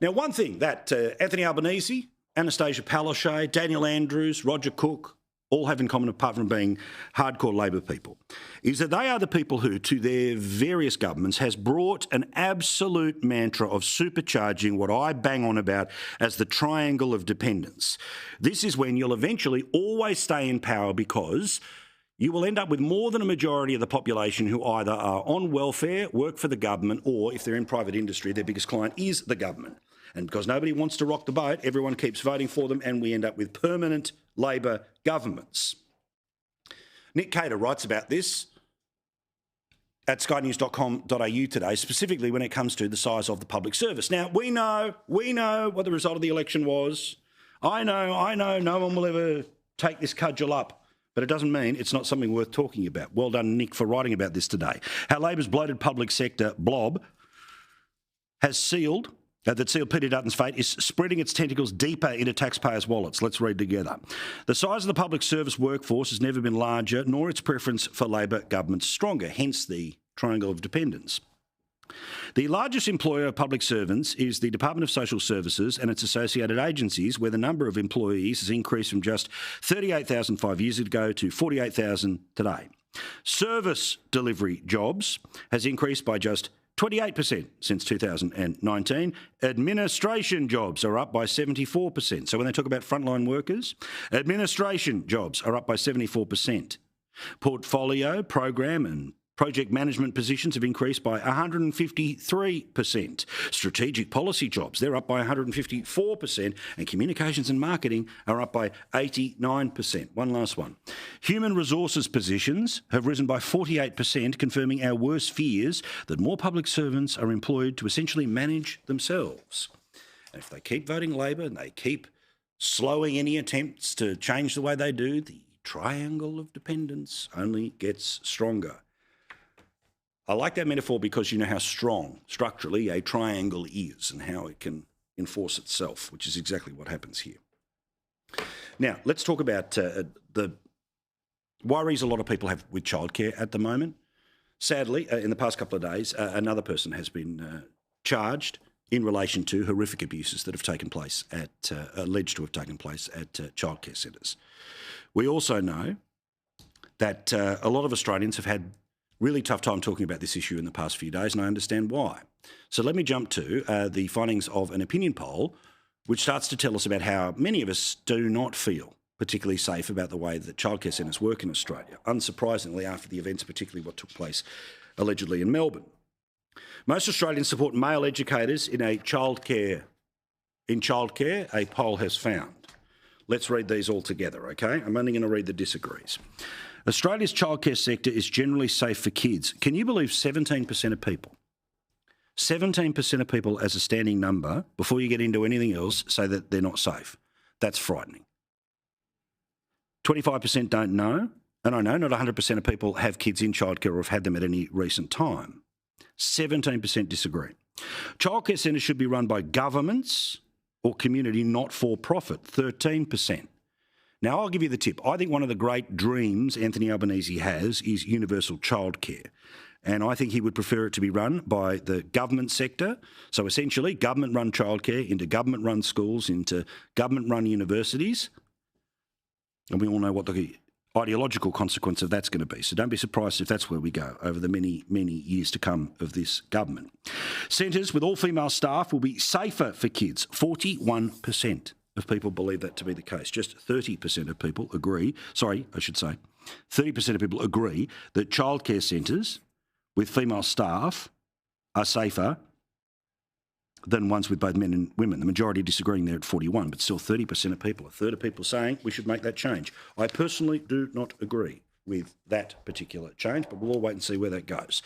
Now, one thing that Anthony Albanese, Anastasia Palaszczuk, Daniel Andrews, Roger Cook all have in common, apart from being hardcore Labor people, is that they are the people who, to their various governments, has brought an absolute mantra of supercharging what I bang on about as the triangle of dependence. This is when you'll eventually always stay in power because you will end up with more than a majority of the population who either are on welfare, work for the government, or if they're in private industry, their biggest client is the government. And because nobody wants to rock the boat, everyone keeps voting for them and we end up with permanent Labor governments. Nick Cater writes about this at skynews.com.au today, specifically when it comes to the size of the public service. Now, we know what the result of the election was. I know no one will ever take this cudgel up, but it doesn't mean it's not something worth talking about. Well done, Nick, for writing about this today. How Labor's bloated public sector blob has sealed Peter Dutton's fate is spreading its tentacles deeper into taxpayers' wallets. Let's read together. The size of the public service workforce has never been larger, nor its preference for Labor governments stronger, hence the triangle of dependence. The largest employer of public servants is the Department of Social Services and its associated agencies, where the number of employees has increased from just 38,000 5 years ago to 48,000 today. Service delivery jobs has increased by just 28% since 2019. Administration jobs are up by 74%. So when they talk about frontline workers, administration jobs are up by 74%. Portfolio, program and project management positions have increased by 153%. Strategic policy jobs, they're up by 154%. And communications and marketing are up by 89%. One last one. Human resources positions have risen by 48%, confirming our worst fears that more public servants are employed to essentially manage themselves. And if they keep voting Labor and they keep slowing any attempts to change the way they do, the triangle of dependence only gets stronger. I like that metaphor because you know how strong, structurally, a triangle is and how it can enforce itself, which is exactly what happens here. Now, let's talk about the worries a lot of people have with childcare at the moment. Sadly, in the past couple of days, another person has been charged in relation to horrific abuses that have taken place alleged to have taken place at childcare centres. We also know that a lot of Australians have had really tough time talking about this issue in the past few days, and I understand why. So let me jump to the findings of an opinion poll, which starts to tell us about how many of us do not feel particularly safe about the way that childcare centres work in Australia, unsurprisingly after the events, particularly what took place allegedly in Melbourne. Most Australians support male educators in childcare, a poll has found. Let's read these all together, okay? I'm only going to read the disagrees. Australia's childcare sector is generally safe for kids. Can you believe 17% of people, 17% of people as a standing number, before you get into anything else, say that they're not safe? That's frightening. 25% don't know, and I know not 100% of people have kids in childcare or have had them at any recent time. 17% disagree. Childcare centres should be run by governments or community not-for-profit, 13%. Now, I'll give you the tip. I think one of the great dreams Anthony Albanese has is universal childcare. And I think he would prefer it to be run by the government sector. So essentially, government-run childcare into government-run schools, into government-run universities. And we all know what the ideological consequence of that's going to be. So don't be surprised if that's where we go over the many, many years to come of this government. Centres with all-female staff will be safer for kids, 41%. Of people believe that to be the case. Just 30% of people agree, 30% of people agree that childcare centres with female staff are safer than ones with both men and women. The majority disagreeing there at 41, but still 30% of people, a third of people saying we should make that change. I personally do not agree with that particular change, but we'll all wait and see where that goes.